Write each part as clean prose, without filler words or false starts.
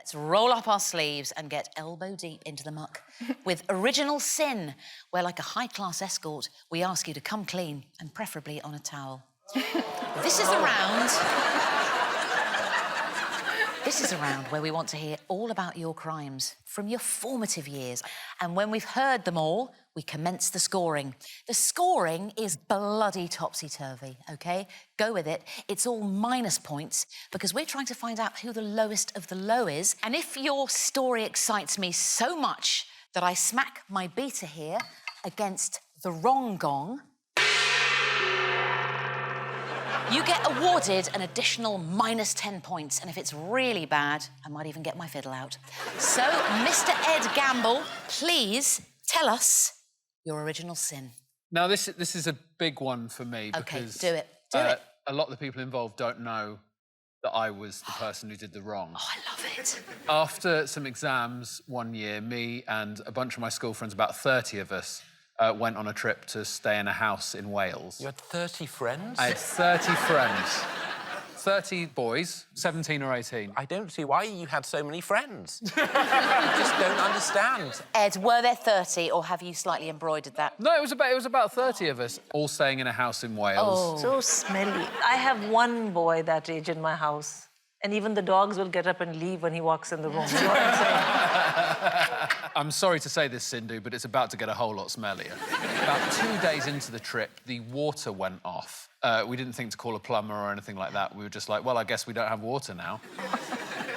Let's roll up our sleeves and get elbow deep into the muck with Original Sin, where, like a high-class escort, we ask you to come clean and preferably on a towel. This is a round where we want to hear all about your crimes from your formative years. And when we've heard them all, we commence the scoring. The scoring is bloody topsy-turvy, OK? Go with it. It's all minus points because we're trying to find out who the lowest of the low is. And if your story excites me so much that I smack my beater here against the wrong gong, you get awarded an additional minus 10 points, and if it's really bad, I might even get my fiddle out. So, Mr. Ed Gamble, please tell us your original sin. Now, this is a big one for me because... OK, do it. A lot of the people involved don't know that I was the person who did the wrong. Oh, I love it. After some exams one year, me and a bunch of my school friends, about 30 of us, went on a trip to stay in a house in Wales. You had 30 friends? I had 30 friends. 30 boys, 17 or 18. I don't see why you had so many friends. I just don't understand. Ed, were there 30, or have you slightly embroidered that? No, it was about 30 of us, all staying in a house in Wales. Oh. So smelly. I have one boy that age in my house, and even the dogs will get up and leave when he walks in the room. You know what I'm saying? I'm sorry to say this, Sindhu, but it's about to get a whole lot smellier. About 2 days into the trip, the water went off. We didn't think to call a plumber or anything like that. We were just like, well, I guess we don't have water now.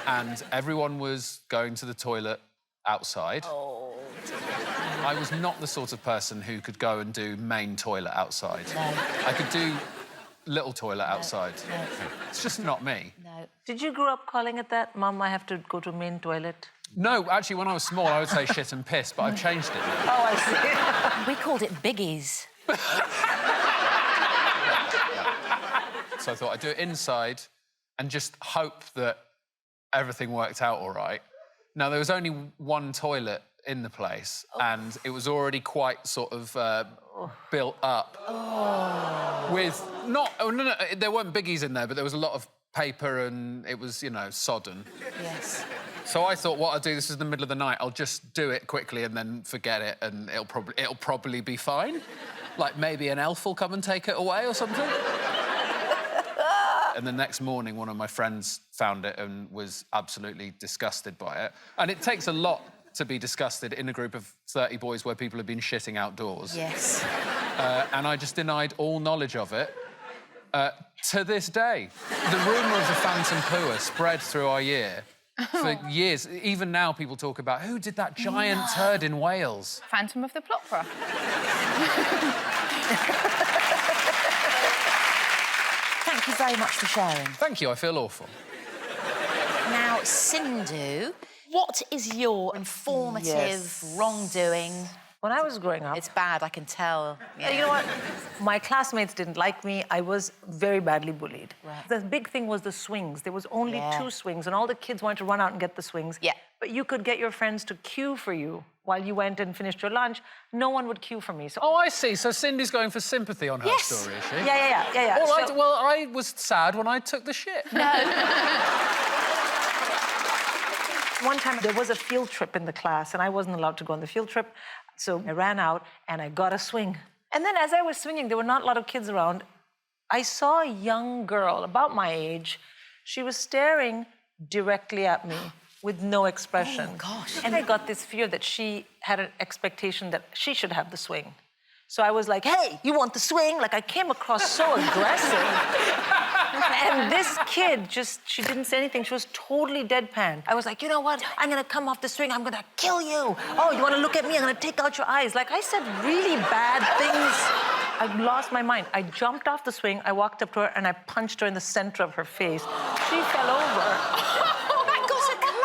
And everyone was going to the toilet outside. Oh. I was not the sort of person who could go and do main toilet outside. No. I could do little toilet outside. No. It's just not me. No. Did you grow up calling it that? Mum, I have to go to main toilet. No, actually, when I was small, I would say shit and piss, but I've changed it now. Oh, I see. We called it biggies. So I thought I'd do it inside and just hope that everything worked out all right. Now, there was only one toilet in the place, and it was already quite sort of built up. With not... Oh, no, there weren't biggies in there, but there was a lot of paper and it was, you know, sodden. Yes. So I thought, what I'll do, this is the middle of the night, I'll just do it quickly and then forget it, and it'll probably be fine. Like, maybe an elf will come and take it away or something. And the next morning, one of my friends found it and was absolutely disgusted by it. And it takes a lot to be disgusted in a group of 30 boys where people have been shitting outdoors. Yes. And I just denied all knowledge of it. To this day, the rumour of the phantom poo has spread through our year for years. Even now, people talk about who did that giant turd in Wales. Phantom of the Plopera. Thank you very much for sharing. Thank you, I feel awful. Now, Sindhu, what is your informative wrongdoing? When I was growing up... It's bad, I can tell. Yeah. You know what? My classmates didn't like me. I was very badly bullied. Right. The big thing was the swings. There was only 2 swings, and all the kids wanted to run out and get the swings. Yeah. But you could get your friends to queue for you while you went and finished your lunch. No one would queue for me. So... Oh, I see. So Cindy's going for sympathy on her story, is she? Yeah. All right, well, I was sad when I took the shit. No. One time, there was a field trip in the class, and I wasn't allowed to go on the field trip. So I ran out, and I got a swing. And then as I was swinging, there were not a lot of kids around. I saw a young girl, about my age. She was staring directly at me with no expression. Oh, gosh. And I got this fear that she had an expectation that she should have the swing. So I was like, hey, you want the swing? Like, I came across so aggressive. And this kid she didn't say anything. She was totally deadpan. I was like, you know what? I'm gonna come off the swing. I'm gonna kill you. Oh, you wanna look at me? I'm gonna take out your eyes. Like, I said really bad things. I lost my mind. I jumped off the swing. I walked up to her and I punched her in the center of her face. She fell over. Oh, that got a clap.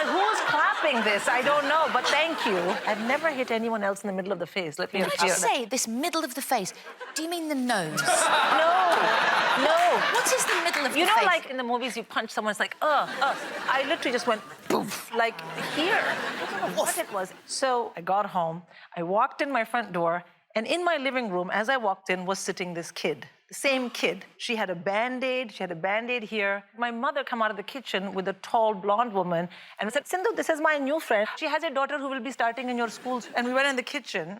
Who was clapping this? I don't know, but thank you. I've never hit anyone else in the middle of the face. Let me Can I just say, this middle of the face, do you mean the nose? No. What is the middle of the face? You know, like in the movies, you punch someone, it's like, I literally just went, poof, like here. I don't know what it was. So I got home, I walked in my front door, and in my living room, as I walked in, was sitting this kid. Same kid. She had a Band-Aid, here. My mother come out of the kitchen with a tall blonde woman and said, Sindhu, this is my new friend. She has a daughter who will be starting in your school. And we went in the kitchen.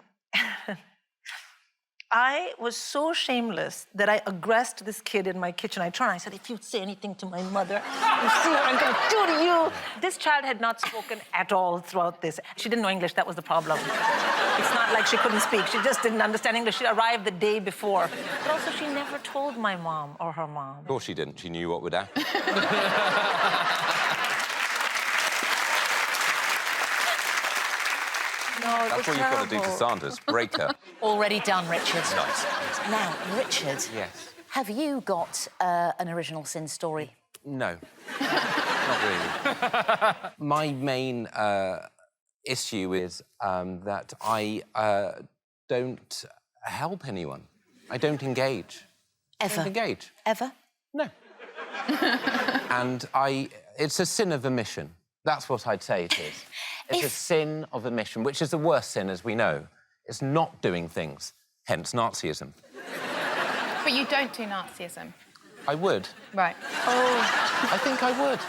I was so shameless that I aggressed this kid in my kitchen. I said, if you say anything to my mother, you see what I'm gonna do to you. This child had not spoken at all throughout this. She didn't know English, that was the problem. It's not like she couldn't speak, she just didn't understand English. She arrived the day before. But also, she never told my mom or her mom. Of course she didn't, she knew what would happen. No, it That's was what you've got to do to terrible. Sanders, break her. Already done, Richard. Nice. Now, Richard. Yes. Have you got an original sin story? No, not really. My main issue is that I don't help anyone. I don't engage. Ever? I don't engage. Ever? No. And it's a sin of omission. That's what I'd say it is. It's a sin of omission, which is the worst sin, as we know. It's not doing things, hence Nazism. But you don't do Nazism. I would. Right. I think I would.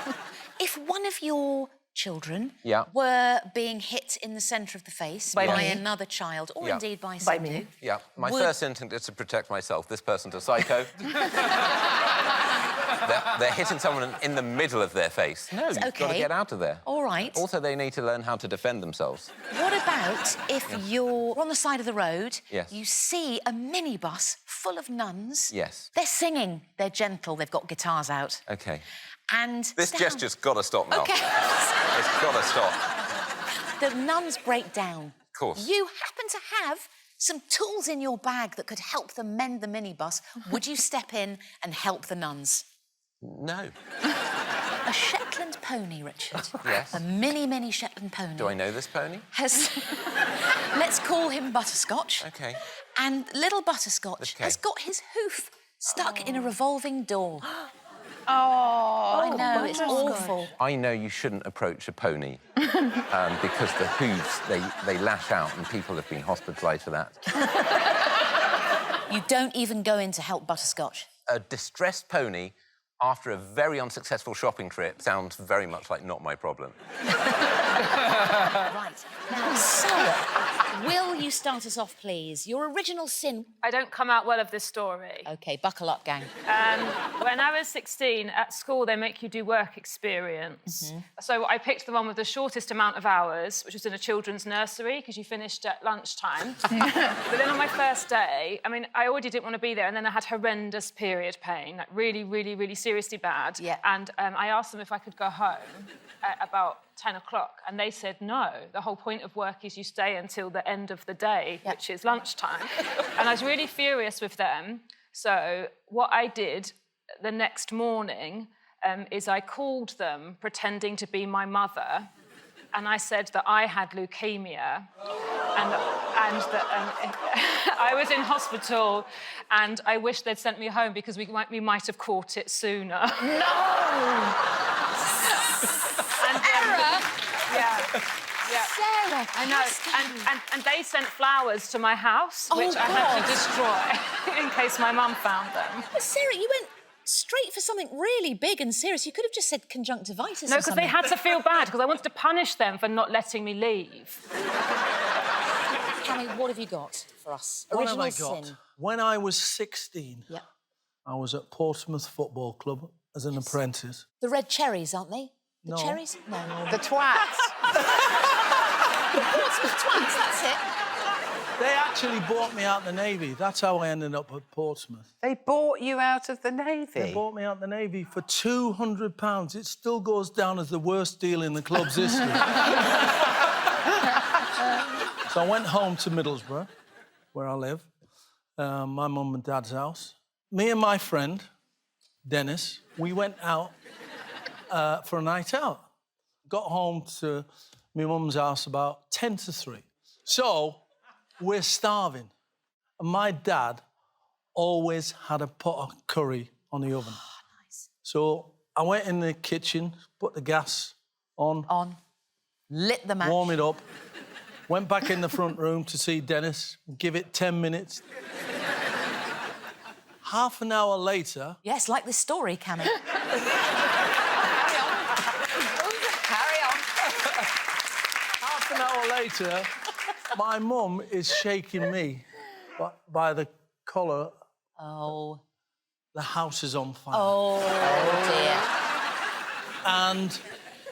If one of your children Yeah. were being hit in the centre of the face By by me. another child, or Yeah. indeed by By Sindhu, me. Yeah, my Would- first instinct is to protect myself. This person's a psycho. they're hitting someone in the middle of their face. No, you've got to okay. get out of there. All right. Also, they need to learn how to defend themselves. What about if you're on the side of the road, Yes. you see a minibus full of nuns? Yes. They're singing, they're gentle, they've got guitars out. OK. And This down- gesture's got to stop now. Okay. It's got to stop. The nuns break down. Of course. You happen to have some tools in your bag that could help them mend the minibus. Would you step in and help the nuns? No. A Shetland pony, Richard. Yes. A mini Shetland pony. Do I know this pony? Has... Let's call him Butterscotch. OK. And little Butterscotch Okay. has got his hoof stuck in a revolving door. Oh. I know, it's Butterscotch. awful. I know you shouldn't approach a pony because the hooves, they lash out and people have been hospitalised for that. You don't even go in to help Butterscotch. A distressed pony after a very unsuccessful shopping trip sounds very much like not my problem. Right. Now, Sarah, will you start us off, please? Your original sin... I don't come out well of this story. OK, buckle up, gang. When I was 16, at school, they make you do work experience. So I picked the one with the shortest amount of hours, which was in a children's nursery, because you finished at lunchtime. But then on my first day, I mean, I already didn't want to be there, and then I had horrendous period pain, like really, really, really seriously bad. Yeah. And I asked them if I could go home at about 10 o'clock, and they said no. The whole point of work is you stay until the end of the day, which is lunchtime. And I was really furious with them. So what I did the next morning is I called them pretending to be my mother, and I said that I had leukemia and that I was in hospital and I wish they'd sent me home because we might have caught it sooner. No! Sarah! Yeah. Sarah! I know. And they sent flowers to my house, which I had to destroy in case my mum found them. But Sarah, you went straight for something really big and serious. You could have just said conjunctivitis No, or because something. they had to feel bad, because I wanted to punish them for not letting me leave. Cammy, what have you got for us? What have Original I got? sin. When I was 16, Yep. I was at Portsmouth Football Club as an apprentice. The red cherries, aren't they? The No. cherries? No. The twats! The Portsmouth Twins, that's it. They actually bought me out the Navy. That's how I ended up at Portsmouth. They bought you out of the They Navy? bought me out the Navy for £200. It still goes down as the worst deal in the club's history. So I went home to Middlesbrough, where I live, my mum and dad's house. Me and my friend, Dennis, we went out for a night out. Got home to my mum's house about 10 to 3. So we're starving. And my dad always had a pot of curry on the oven. Nice. So I went in the kitchen, put the gas on, Lit the match. warm it up, went back in the front room to see Dennis, give it 10 minutes. half an hour later... Yes, like this story, Cammy. Carry on. Half an hour later, my mum is shaking me by the collar. Oh. The house is on fire. Oh, dear. And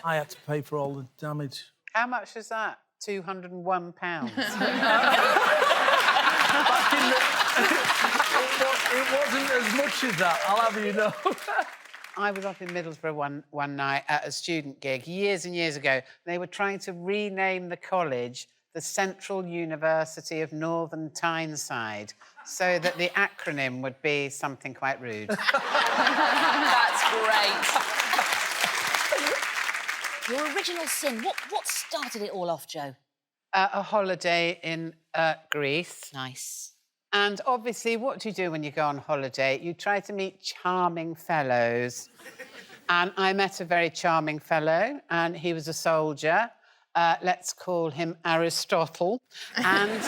I had to pay for all the damage. How much is that? £201. It wasn't as much as that, I'll have you know. I was up in Middlesbrough one night at a student gig years and years ago. They were trying to rename the college the Central University of Northern Tyneside so that the acronym would be something quite rude. That's great. Your original sin, what started it all off, Joe? A holiday in Greece. Nice. And obviously, what do you do when you go on holiday? You try to meet charming fellows. And I met a very charming fellow, and he was a soldier. Let's call him Aristotle. And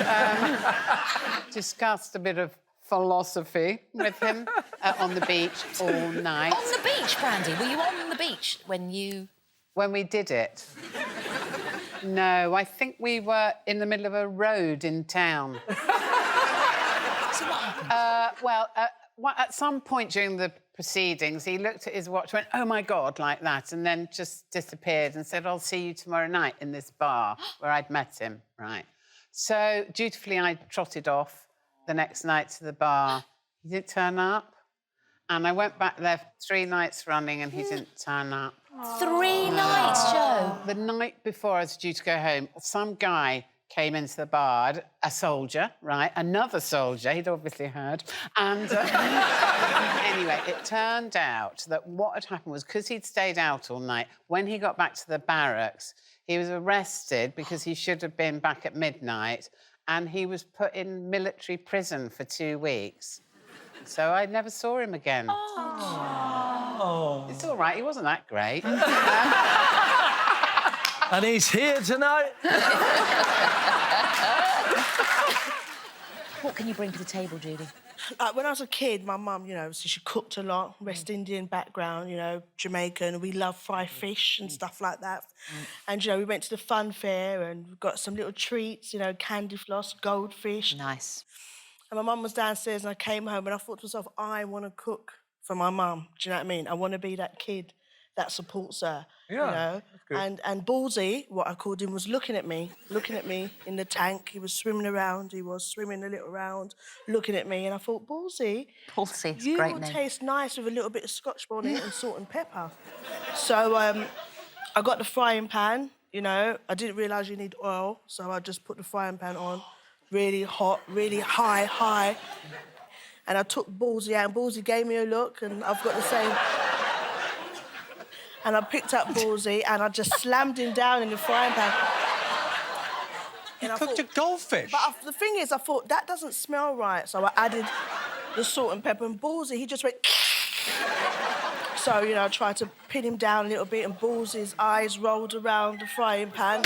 discussed a bit of philosophy with him on the beach all night. On the beach, Brandy? Were you on the beach when you... When we did it? No, I think we were in the middle of a road in town. So what happened? At some point during the proceedings, he looked at his watch, went, "Oh, my God," like that, and then just disappeared and said, "I'll see you tomorrow night in this bar," where I'd met him, right? So, dutifully, I trotted off the next night to the bar. He didn't turn up. And I went back there 3 nights running and he didn't turn up. 3 nights, Joe? The night before I was due to go home, some guy came into the bar, a soldier, right? Another soldier, he'd obviously heard. And anyway, it turned out that what had happened was, because he'd stayed out all night, when he got back to the barracks, he was arrested because he should have been back at midnight, and he was put in military prison for 2 weeks. So I never saw him again. Oh. It's all right, he wasn't that great. And he's here tonight. What can you bring to the table, Judy? When I was a kid, my mum, you know, so she cooked a lot, West Indian background, you know, Jamaican, and we love fried fish and stuff like that. And, you know, we went to the fun fair and got some little treats, you know, candy floss, goldfish. Nice. And my mum was downstairs and I came home and I thought to myself, I want to cook for my mum. Do you know what I mean? I want to be that kid that supports her, you know? And Ballsy, what I called him, was looking at me in the tank. He was swimming around, he was swimming a little around, looking at me, and I thought, Ballsy, Ballsy, you great will name. taste nice with a little bit of Scotch bonnet and salt and pepper. So I got the frying pan, you know. I didn't realise you need oil, so I just put the frying pan on, really hot, really high. And I took Ballsy out, and Ballsy gave me a look, and I've got the same... And I picked up Ballsy and I just slammed him down in the frying pan. You cooked a goldfish? But the thing is, I thought, that doesn't smell right. So I added the salt and pepper, and Ballsy, he just went... So, you know, I tried to pin him down a little bit, and Ballsy's eyes rolled around the frying pan.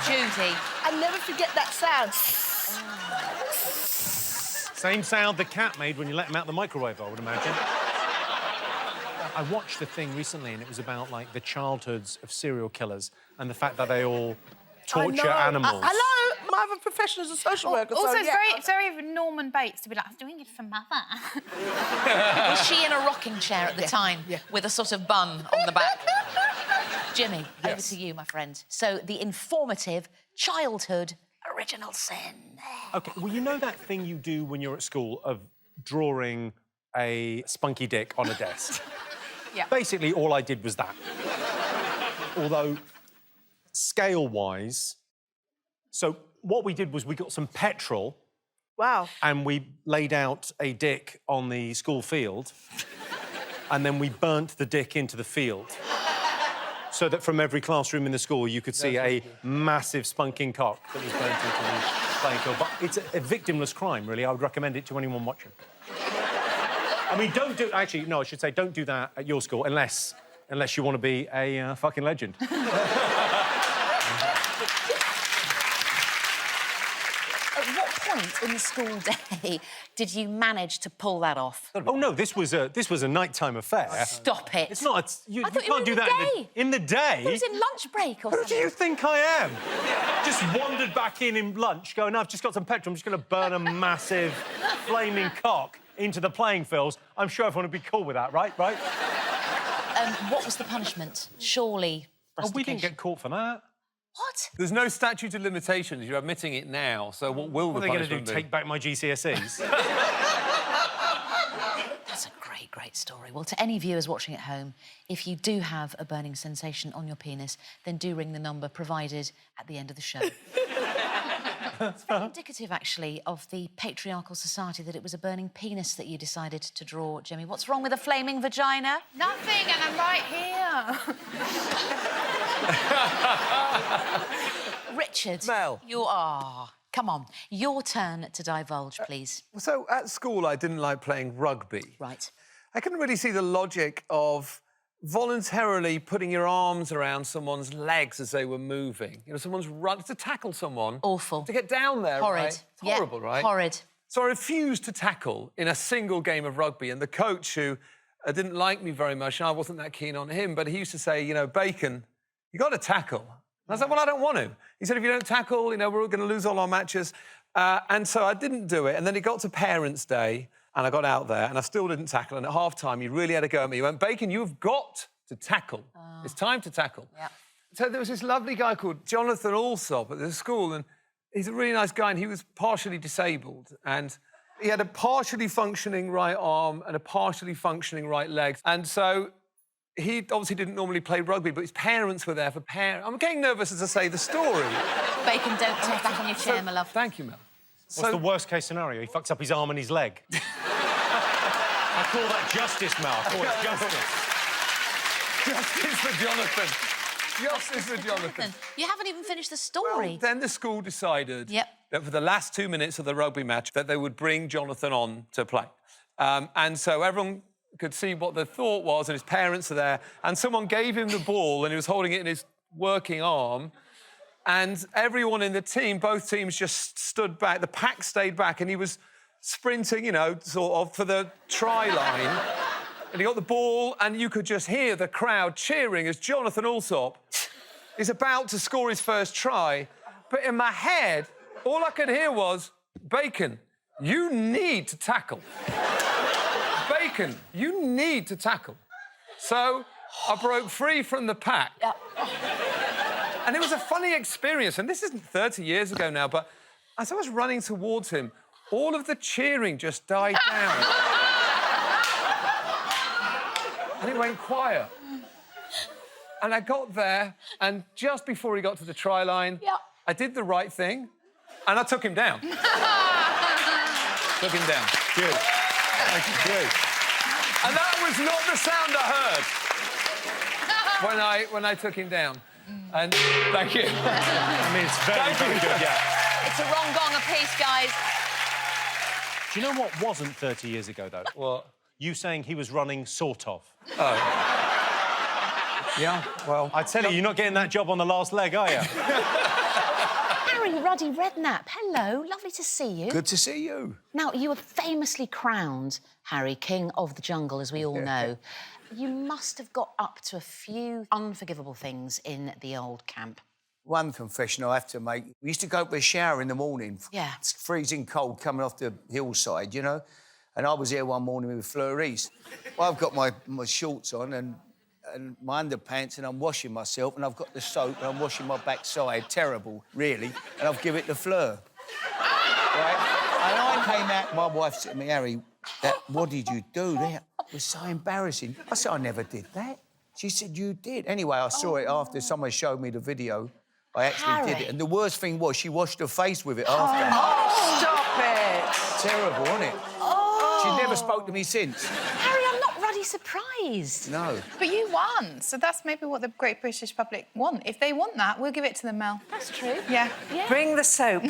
Judy. I never forget that sound. Same sound the cat made when you let him out the microwave, I would imagine. I watched a thing recently, and it was about, like, the childhoods of serial killers and the fact that they all torture animals. Hello, I have a profession as a social worker. Also, so, it's very Norman Bates to be like, I'm doing it for Mother. Was she in a rocking chair at the time with a sort of bun on the back? Jimmy, over to you, my friend. So, the informative childhood original sin. OK, well, you know that thing you do when you're at school of drawing a spunky dick on a desk? Yeah. Basically, all I did was that. Although, scale-wise... So, what we did was we got some petrol... Wow. And we laid out a dick on the school field, and then we burnt the dick into the field, so that from every classroom in the school you could see a massive spunking cock that was burnt into the playing field. But it's a victimless crime, really. I would recommend it to anyone watching. I mean, don't do... Actually, no, I should say don't do that at your school unless you want to be a fucking legend. At what point in the school day did you manage to pull that off? Oh no, this was a nighttime affair. Stop it. It's not. You I thought you can't were do in the that day. in the day. It was in lunch break or Who something. do you think I am? Just wandered back in lunch, going, I've just got some petrol. I'm just going to burn a massive flaming cock into the playing fields. I'm sure everyone would be cool with that, right? Right? What was the punishment? Surely. Oh, we didn't get caught for that. What? There's no statute of limitations. You're admitting it now. So what will What the are they going to do? punishment be? Take back my GCSEs? That's a great, great story. Well, to any viewers watching at home, if you do have a burning sensation on your penis, then do ring the number provided at the end of the show. It's very indicative, actually, of the patriarchal society that it was a burning penis that you decided to draw, Jimmy. What's wrong with a flaming vagina? Nothing, and I'm right here. Richard. Mel. You are. Come on, your turn to divulge, please. So at school, I didn't like playing rugby. Right. I couldn't really see the logic of voluntarily putting your arms around someone's legs as they were moving. You know, someone's run to tackle someone. Awful. To get down there, Horrid. right? It's horrible, Yeah, right? horrid. So I refused to tackle in a single game of rugby, and the coach, who didn't like me very much, and I wasn't that keen on him, but he used to say, you know, Bacon, you got to tackle. And I said, well, I don't want to. He said, if you don't tackle, you know, we're going to lose all our matches. And so I didn't do it. And then it got to Parents' Day, and I got out there, and I still didn't tackle. And at half-time, he really had to go at me. He went, Bacon, you've got to tackle. It's time to tackle. Yeah. So there was this lovely guy called Jonathan Alsop at the school, and he's a really nice guy, and he was partially disabled. And he had a partially functioning right arm and a partially functioning right leg. And so he obviously didn't normally play rugby, but his parents were there for parents. I'm getting nervous as I say the story. Bacon, don't tip back on your chair, my love. Thank you, Mel. What's the worst-case scenario? He fucks up his arm and his leg. I call that justice, Mel. I call it justice. Justice for Jonathan. Justice for Jonathan. You haven't even finished the story. Well, then the school decided Yep. that for the last 2 minutes of the rugby match that they would bring Jonathan on to play. And so everyone could see what the thought was, and his parents are there, and someone gave him the ball, and he was holding it in his working arm, and everyone in the team, both teams, just stood back. The pack stayed back, and he was sprinting, you know, sort of, for the try line. And he got the ball, and you could just hear the crowd cheering as Jonathan Alsop is about to score his first try. But in my head, all I could hear was, Bacon, you need to tackle. Bacon, you need to tackle. So I broke free from the pack. And it was a funny experience, and this isn't 30 years ago now, but as I was running towards him, all of the cheering just died down. And it went quiet. And I got there, and just before he got to the try line, I did the right thing, and I took him down. Took him down. Good. Thank you. Good. And that was not the sound I heard when I took him down. And thank you. I mean, it's very, very good, yeah. It's a wrong gong apiece, guys. Do you know what wasn't 30 years ago, though? What? You saying he was running sort of. Oh. Yeah, well... I tell you, you're not getting that job on the last leg, are you? Harry Ruddy Redknapp, hello, lovely to see you. Good to see you. Now, you were famously crowned, Harry, King of the Jungle, as we all know. You must have got up to a few unforgivable things in the old camp. One confession I have to make. We used to go for a shower in the morning. Yeah. It's freezing cold coming off the hillside, you know? And I was here one morning with fleuries. Well, I've got my shorts on and my underpants and I'm washing myself and I've got the soap and I'm washing my backside. Terrible, really. And I've given it the fleur. Right? And I came out, my wife said to me, Harry, what did you do there? It was so embarrassing. I said, I never did that. She said, you did. Anyway, I saw it after someone showed me the video. I actually did it. And the worst thing was she washed her face with it after. Oh, stop it. Terrible, wasn't it? Oh. She never spoke to me since. Harry, I'm not bloody surprised. No. But you won, so that's maybe what the great British public want. If they want that, we'll give it to them, Mel. That's true. Yeah. Bring the soap.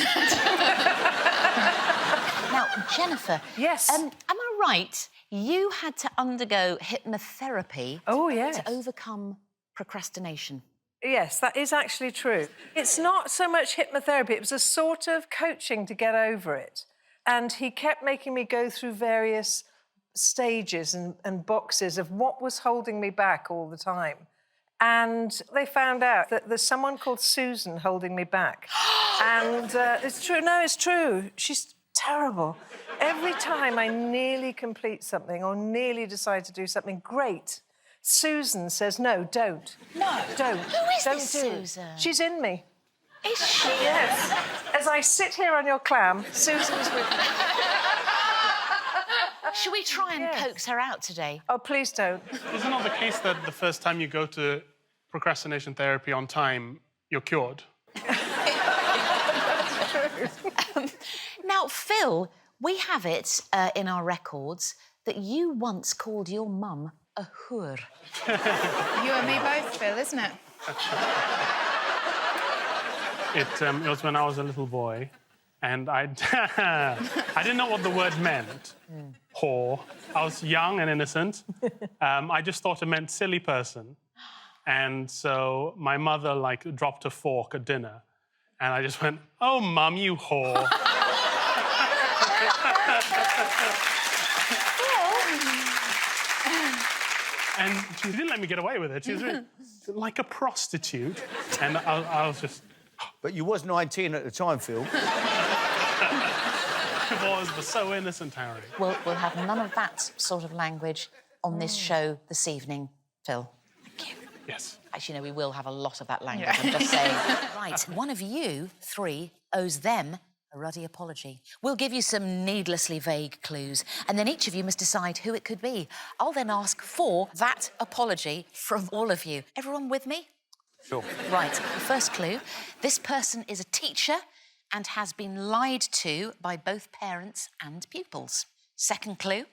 Now, Jennifer. Yes. Am I right? You had to undergo hypnotherapy Oh, yes. to overcome procrastination. Yes, that is actually true. It's not so much hypnotherapy, it was a sort of coaching to get over it. And he kept making me go through various stages and boxes of what was holding me back all the time. And they found out that there's someone called Susan holding me back. And it's true, no, it's true. She's terrible. Every time I nearly complete something or nearly decide to do something great, Susan says, no, don't. No. Don't. Who is don't this do it. Susan? She's in me. Is she? Yes. As I sit here on your clam, Susan's with me. Should we try and coax her out today? Oh, please don't. Is it not the case that the first time you go to procrastination therapy on time, you're cured? Now, Phil, we have it in our records that you once called your mum a whore. You and me both, Phil, isn't it? It was when I was a little boy, and I didn't know what the word meant. Whore. I was young and innocent. I just thought it meant silly person. And so my mother, like, dropped a fork at dinner, and I just went, "Oh, Mum, you whore." And she didn't let me get away with it. She was really, like a prostitute. And I was just... But you was 19 at the time, Phil. It was, but so innocent, Harry. We'll have none of that sort of language on this show this evening, Phil. Thank you. Yes. Actually, no, we will have a lot of that language, I'm just saying. Right, one of you three owes them a ruddy apology. We'll give you some needlessly vague clues, and then each of you must decide who it could be. I'll then ask for that apology from all of you. Everyone with me? Sure. Right, the first clue. This person is a teacher and has been lied to by both parents and pupils. Second clue.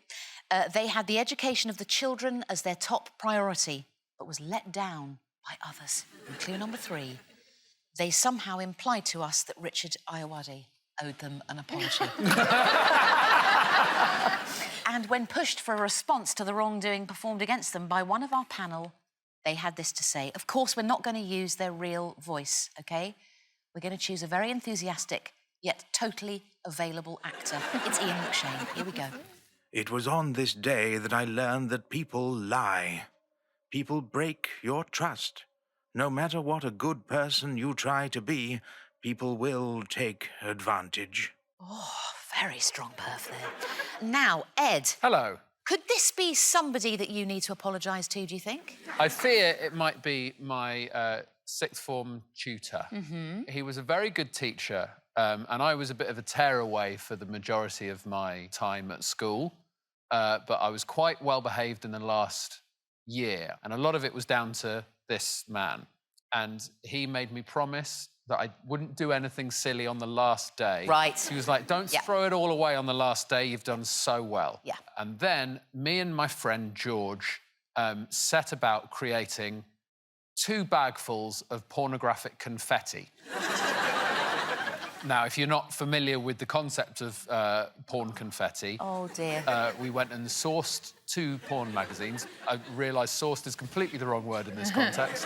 They had the education of the children as their top priority, but was let down by others. And clue number 3. They somehow implied to us that Richard Ayoade owed them an apology. And when pushed for a response to the wrongdoing performed against them by one of our panel, they had this to say. Of course, we're not going to use their real voice, OK? We're going to choose a very enthusiastic, yet totally available actor. It's Ian McShane. Here we go. It was on this day that I learned that people lie. People break your trust. No matter what a good person you try to be, people will take advantage. Oh, very strong perf there. Now, Ed. Hello. Could this be somebody that you need to apologise to, do you think? I fear it might be my sixth form tutor. He was a very good teacher, and I was a bit of a tearaway for the majority of my time at school. But I was quite well behaved in the last year, and a lot of it was down to this man. And he made me promise that I wouldn't do anything silly on the last day. Right. He was like, don't throw it all away on the last day, you've done so well. Yeah. And then me and my friend George set about creating 2 bagfuls of pornographic confetti. Now, if you're not familiar with the concept of porn confetti... Oh, dear. we went and sourced 2 porn magazines. I realise sourced is completely the wrong word in this context.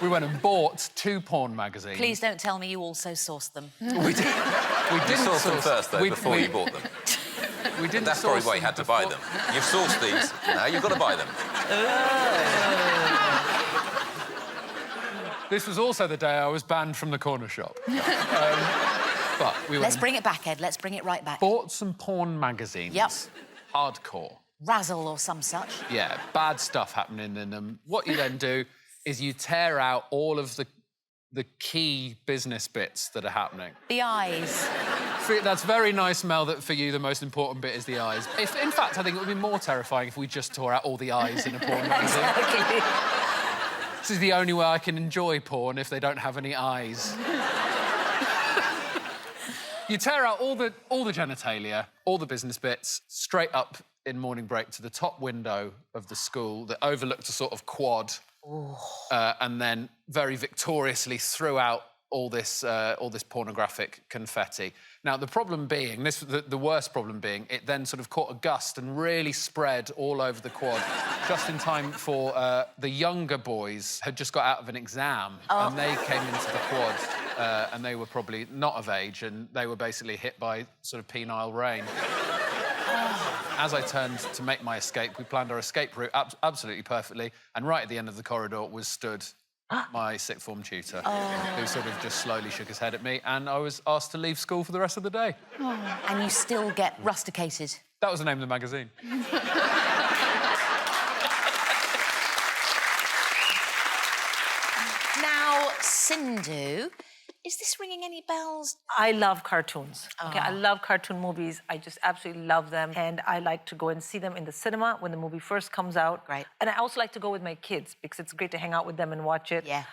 We went and bought 2 porn magazines. Please don't tell me you also sourced them. We didn't source them first, though, before you bought them. We didn't. That's probably why you had to buy them. You've sourced these, now you've got to buy them. This was also the day I was banned from the corner shop. But we Let's bring it back, Ed. Let's bring it right back. bought some porn magazines. Yep. Hardcore. Razzle or some such. Yeah, bad stuff happening in them. What you then do is you tear out all of the key business bits that are happening. The eyes. That's very nice, Mel, that for you the most important bit is the eyes. In fact, I think it would be more terrifying if we just tore out all the eyes in a porn magazine. Exactly. This is the only way I can enjoy porn if they don't have any eyes. You tear out all the genitalia, all the business bits, straight up in morning break to the top window of the school that overlooked a sort of quad, and then very victoriously threw out all this pornographic confetti. Now, the problem being, the worst problem being, it then sort of caught a gust and really spread all over the quad, just in time for the younger boys had just got out of an exam, and they came into the quad, and they were probably not of age, and they were basically hit by sort of penile rain. As I turned to make my escape, we planned our escape route absolutely perfectly, and right at the end of the corridor was stood my sixth form tutor, who sort of just slowly shook his head at me, and I was asked to leave school for the rest of the day. And you still get rusticated? That was the name of the magazine. Now, Sindhu, is this ringing any bells? I love cartoons. Okay, I love cartoon movies. I just absolutely love them. And I like to go and see them in the cinema when the movie first comes out. Right. And I also like to go with my kids because it's great to hang out with them and watch it. Yeah.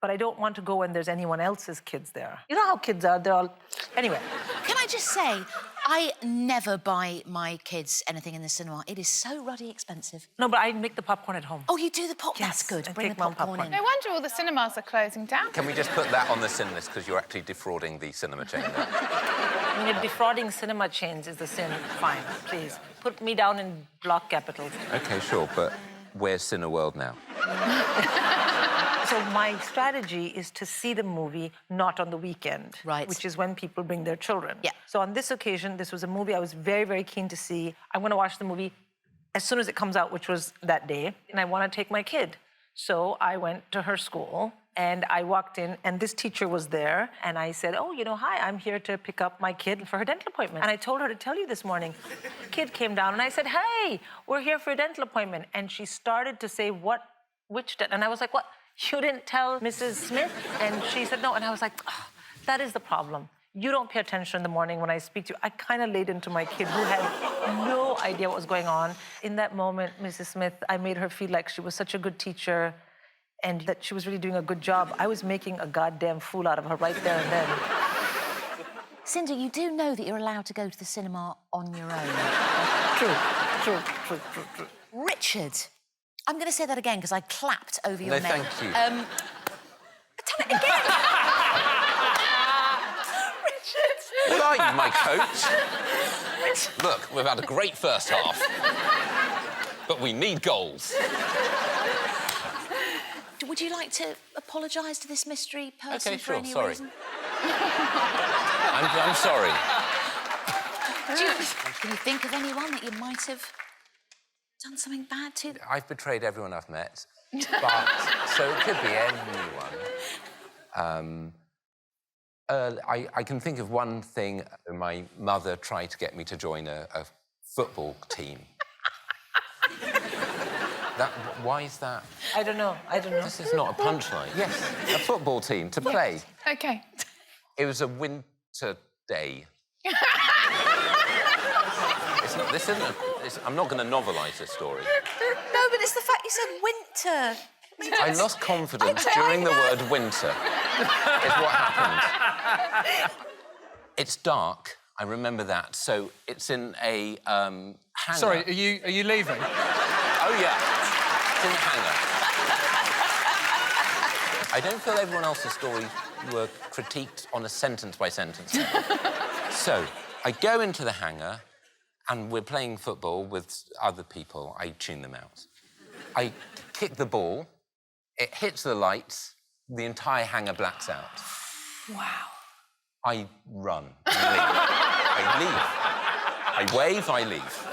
But I don't want to go when there's anyone else's kids there. You know how kids are, they're all... Anyway. Can I just say, I never buy my kids anything in the cinema. It is so ruddy expensive. No, but I make the popcorn at home. Oh, you do the popcorn? Yes, That's good. I Bring the take my own popcorn in. No wonder all the cinemas are closing down. Can we just put that on the sin list, because you're actually defrauding the cinema chain there? I mean, if defrauding cinema chains is the sin, fine, please. Put me down in block capitals. OK, sure, but where's Cineworld now? So my strategy is to see the movie not on the weekend. Right. Which is when people bring their children. Yeah. So on this occasion, this was a movie I was very, very keen to see. I'm going to watch the movie as soon as it comes out, which was that day, and I want to take my kid. So I went to her school, and I walked in, and this teacher was there, and I said, oh, you know, hi, I'm here to pick up my kid for her dental appointment. And I told her to tell you this morning. The kid came down, and I said, hey, we're here for a dental appointment. And she started to say, which dental? And I was like, what? You didn't tell Mrs. Smith? And she said, no. And I was like, oh, that is the problem. You don't pay attention in the morning when I speak to you. I kind of laid into my kid who had no idea what was going on. In that moment, Mrs. Smith, I made her feel like she was such a good teacher and that she was really doing a good job. I was making a goddamn fool out of her right there and then. Sindhu, you do know that you're allowed to go to the cinema on your own. True. Richard, I'm going to say that again because I clapped over your name. Thank you. Tell it again. Richard. What are you, my coach? Look, we've had a great first half. But we need goals. Would you like to apologise to this mystery person OK, for sure, any sorry. reason? I'm sorry. Can you think of anyone that you might have done something bad to? I've betrayed everyone I've met, but so it could be anyone. I can think of one thing. My mother tried to get me to join a football team. Why is that? I don't know. This is not a punchline. Yes, a football team to play. OK. It was a winter day. I'm not going to novelise this story. No, but it's the fact you said winter. I lost confidence during the word winter, is what happened. It's dark, I remember that, so it's in a hangar. Sorry, are you leaving? Oh, yeah, it's in a hangar. I don't feel everyone else's stories were critiqued on a sentence-by-sentence. So, I go into the hangar, and we're playing football with other people. I tune them out. I kick the ball, it hits the lights, the entire hangar blacks out. Wow. I run and leave. I leave. I wave, I leave.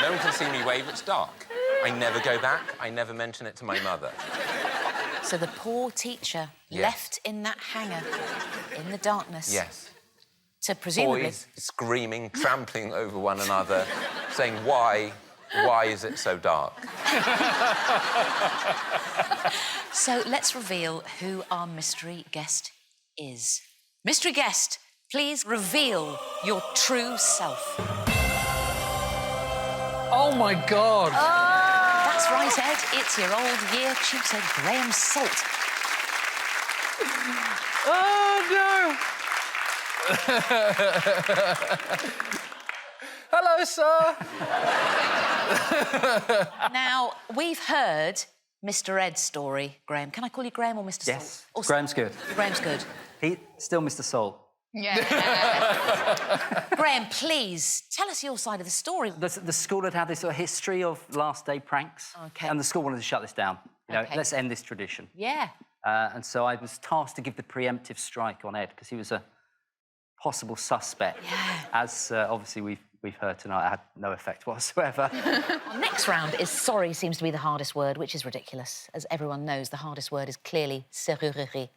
No one can see me wave, it's dark. I never go back, I never mention it to my mother. So the poor teacher left in that hangar in the darkness. Yes. To presumably... Boys screaming, trampling over one another, saying, why is it so dark? So let's reveal who our mystery guest is. Mystery guest, please reveal your true self. Oh, my God. That's right, Ed. It's your old year tutor, Graham Salt. Oh, no. Hello, sir. Now, we've heard Mr. Ed's story, Graham. Can I call you Graham or Mr. Yes, Salt? Graham's good. Graham's good. Still Mr. Salt. Yeah. Graham, please, tell us your side of the story. The school had this sort of history of last day pranks. OK. And the school wanted to shut this down. You know, OK. let's end this tradition. Yeah. And so I was tasked to give the preemptive strike on Ed, because he was a possible suspect. Yeah. As obviously we've heard tonight, it had no effect whatsoever. Our next round is sorry seems to be the hardest word, which is ridiculous. As everyone knows, the hardest word is clearly serrurerie.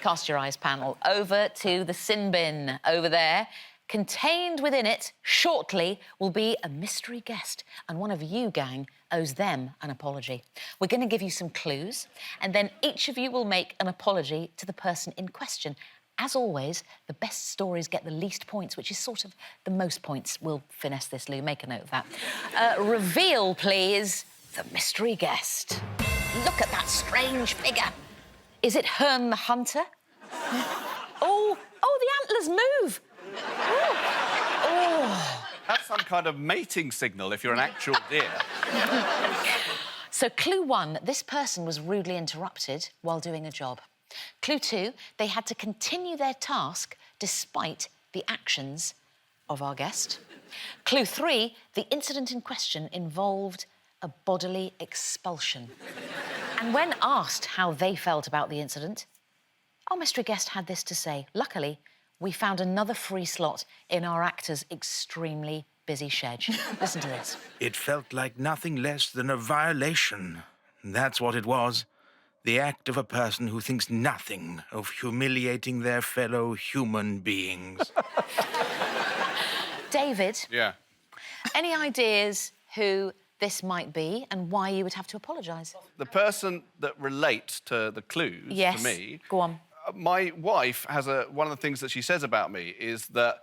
Cast your eyes, panel, over to the sin bin over there. Contained within it, shortly, will be a mystery guest, and one of you, gang, owes them an apology. We're going to give you some clues, and then each of you will make an apology to the person in question. As always, the best stories get the least points, which is sort of the most points. We'll finesse this, Lou. Make a note of that. Reveal, please, the mystery guest. Look at that strange figure. Is it Herne the Hunter? Oh, the antlers move. Oh. That's some kind of mating signal if you're an actual deer. So, clue 1, this person was rudely interrupted while doing a job. Clue 2, they had to continue their task despite the actions of our guest. Clue 3, the incident in question involved a bodily expulsion. And when asked how they felt about the incident, our mystery guest had this to say. Luckily, we found another free slot in our actor's extremely busy schedule. Listen to this. It felt like nothing less than a violation. That's what it was. The act of a person who thinks nothing of humiliating their fellow human beings. David. Yeah. Any ideas who this might be and why you would have to apologise? The person that relates to the clues, yes. to me... Go on. My wife has one of the things that she says about me is that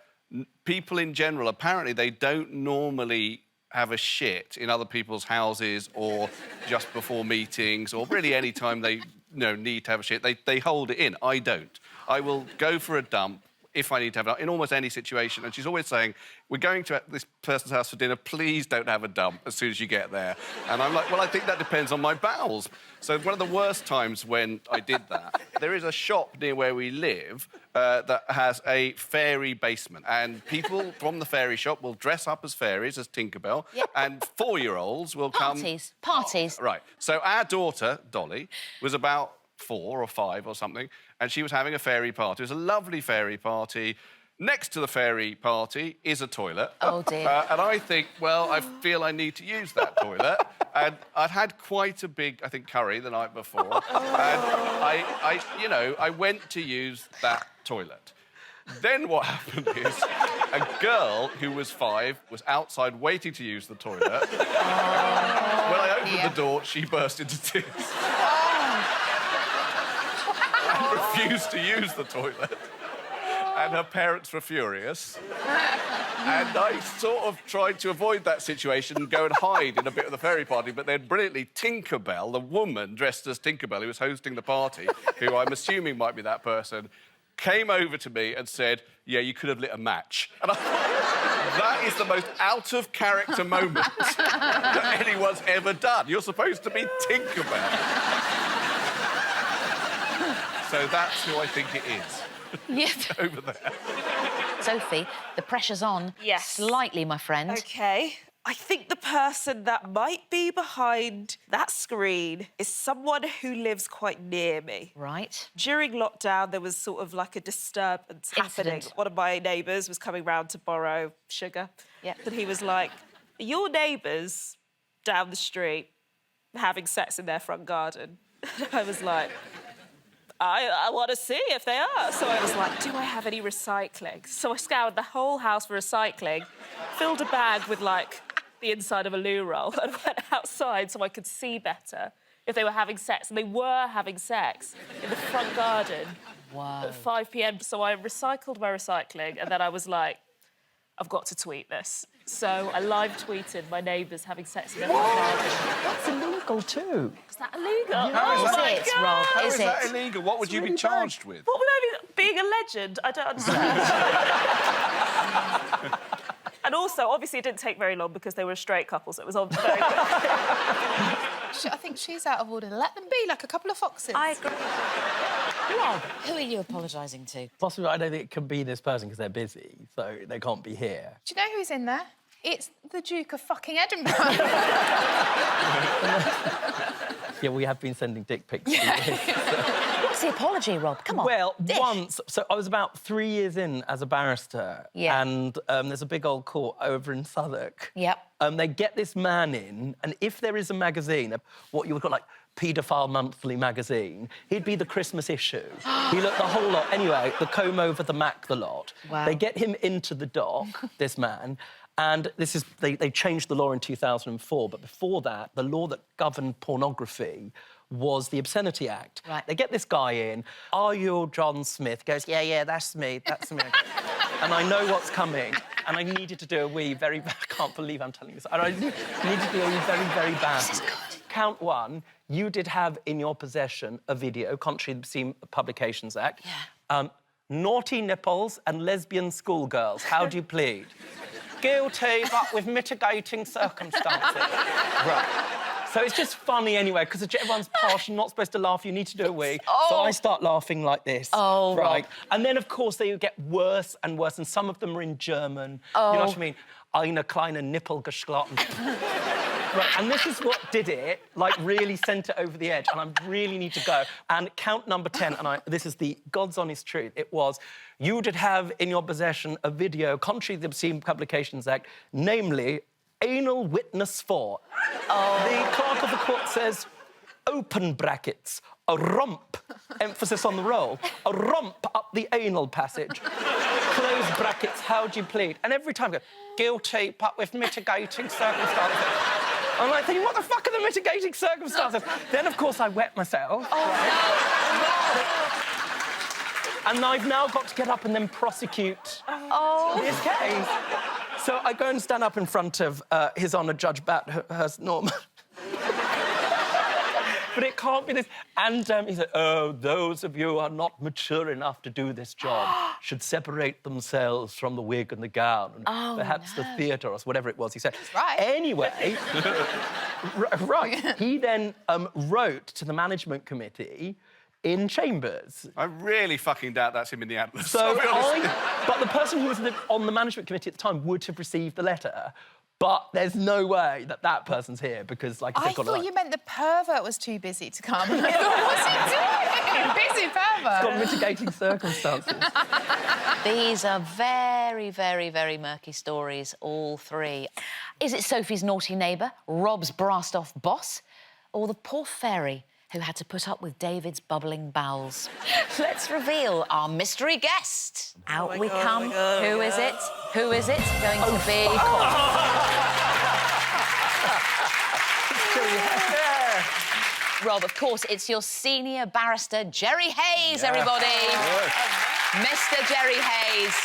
people in general, apparently, they don't normally have a shit in other people's houses or just before meetings or really any time they need to have a shit. They hold it in. I don't. I will go for a dump if I need to have it in almost any situation. And she's always saying, we're going to this person's house for dinner, please don't have a dump as soon as you get there. And I'm like, well, I think that depends on my bowels. So one of the worst times when I did that, there is a shop near where we live that has a fairy basement. And people from the fairy shop will dress up as fairies, as Tinkerbell, yep. and 4-year-olds will come... Parties. Oh, right. So our daughter, Dolly, was about 4 or 5 or something, and she was having a fairy party. It was a lovely fairy party. Next to the fairy party is a toilet. Oh, dear. And I think, well, I feel I need to use that toilet. And I'd had quite a big, I think, curry the night before. And I went to use that toilet. Then what happened is a girl who was 5 was outside waiting to use the toilet. When I opened the door, she burst into tears. And refused to use the toilet. And her parents were furious. And I sort of tried to avoid that situation and go and hide in a bit of the fairy party, but then brilliantly, Tinkerbell, the woman dressed as Tinkerbell who was hosting the party, who I'm assuming might be that person, came over to me and said, yeah, you could have lit a match. And I thought, that is the most out-of-character moment that anyone's ever done. You're supposed to be Tinkerbell. So that's who I think it is. Yes. Over there. Sophie, the pressure's on. Yes. Slightly, my friend. OK. I think the person that might be behind that screen is someone who lives quite near me. Right. During lockdown, there was sort of like a disturbance happening. One of my neighbours was coming round to borrow sugar. Yep. And he was like, your neighbours down the street having sex in their front garden. And I was like... I want to see if they are. So I was like, do I have any recycling? So I scoured the whole house for recycling, filled a bag with, like, the inside of a loo roll and went outside so I could see better if they were having sex. And they were having sex in the front garden at 5 p.m. So I recycled my recycling and then I was like, I've got to tweet this. So I live-tweeted my neighbours having sex in their front garden. That's illegal too. Is that illegal? How Oh is my it, God! Rob? How is that illegal? What would you be charged with? What would I be? Being a legend? I don't understand. And also, obviously, it didn't take very long because they were a straight couple, so it was all very quick. I think she's out of order. Let them be like a couple of foxes. I agree. Rob, who are you apologising to? Possibly, I don't think it can be this person because they're busy, so they can't be here. Do you know who's in there? It's the Duke of fucking Edinburgh. Yeah, we have been sending dick pics. What's the apology, Rob? Come on. Well, once... So I was about 3 years in as a barrister. Yeah. And there's a big old court over in Southwark. Yep. They get this man in, and if there is a magazine, what you would call, like, Paedophile Monthly magazine, he'd be the Christmas issue. He looked the whole lot. Anyway, the comb over, the Mac, the lot. Wow. They get him into the dock, this man, and this is... They changed the law in 2004, but before that, the law that governed pornography was the Obscenity Act. Right. They get this guy in. Are you John Smith? He goes, yeah, that's me, that's me. And I know what's coming. And I needed to do a wee very... I can't believe I'm telling you this. And I needed to do a wee very, very badly. This is good. Count one, you did have in your possession a video, contrary to the Obscene Publications Act. Yeah. Naughty nipples and lesbian schoolgirls. How do you plead? Guilty, but with mitigating circumstances. Right. So it's just funny anyway, because everyone's posh, you're not supposed to laugh, you need to do a wee. Oh. So I start laughing like this. Oh, right. Rob. And then, of course, they get worse and worse, and some of them are in German. Oh. You know what I mean? Eine kleine Nippel geschlotten. Right, and this is what did it, like, really sent it over the edge, and I really need to go. And count number 10, and this is the God's honest truth, it was, you did have in your possession a video contrary to the Obscene Publications Act, namely, anal witness for. Oh. The clerk of the court says, open brackets, a romp, emphasis on the roll, a romp up the anal passage, close brackets, how do you plead? And every time I go, guilty, but with mitigating circumstances. I'm like thinking, what the fuck are the mitigating circumstances? Then, of course, I wet myself. Oh, no. And I've now got to get up and then prosecute this case. So I go and stand up in front of His Honour Judge Bathurst Norman. But it can't be this. And he said, oh, those of you who are not mature enough to do this job should separate themselves from the wig and the gown and perhaps the theatre or whatever it was he said. That's right. Anyway, right, he then wrote to the management committee in Chambers. I really fucking doubt that's him in the Atlas. So but the person who was on the management committee at the time would have received the letter, but there's no way that that person's here because, like, I thought you meant the pervert was too busy to come. What's he doing? Busy pervert. It's got mitigating circumstances. These are very, very, very murky stories, all three. Is it Sophie's naughty neighbour, Rob's brassed-off boss, or the poor fairy who had to put up with David's bubbling bowels? Let's reveal our mystery guest. Out we come. Who is it? Who is it going to be? Rob, of course, it's your senior barrister, Jerry Hayes, everybody. Yes. Mr. Jerry Hayes.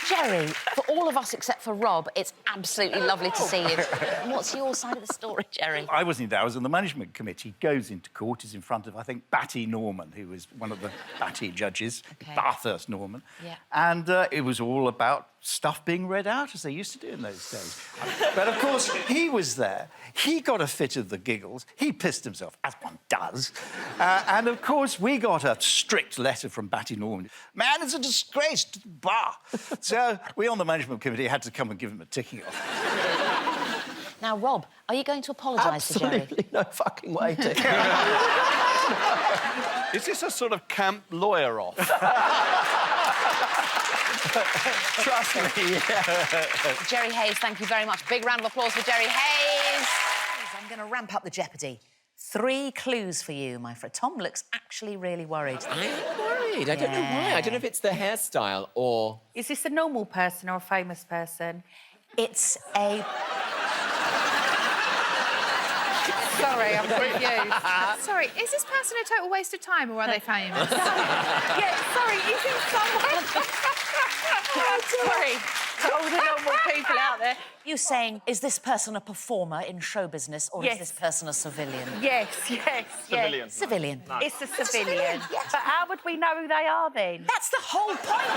Jerry, for all of us except for Rob, it's absolutely lovely to see you. What's your side of the story, Jerry? I wasn't there. I was on the management committee. Goes into court, is in front of, I think, Batty Norman, who was one of the Batty judges, Bathurst Norman. Yeah. And it was all about stuff being read out, as they used to do in those days. But, of course, he was there. He got a fit of the giggles. He pissed himself, as one does. And, of course, we got a strict letter from Batty Norman. Man, it's a disgrace to the bar. So we on the management committee had to come and give him a ticking off. Now, Rob, are you going to apologise to Jerry? Absolutely no fucking way to. Is this a sort of camp lawyer off? Trust me, yeah. Jerry Hayes, thank you very much. Big round of applause for Jerry Hayes. I'm going to ramp up the jeopardy. 3 clues for you, my friend. Tom looks actually really worried. I'm worried. I don't know why. I don't know if it's the hairstyle or... Is this a normal person or a famous person? It's a... Sorry, I'm confused. Sorry, is this person a total waste of time or are they famous? Yeah, sorry, is it someone... Sorry. all the normal people out there. You saying, is this person a performer in show business or Yes. is this person a civilian? Yes. Civilian. Civilian. No. It's a civilian. Yes. But how would we know who they are then? That's the whole point.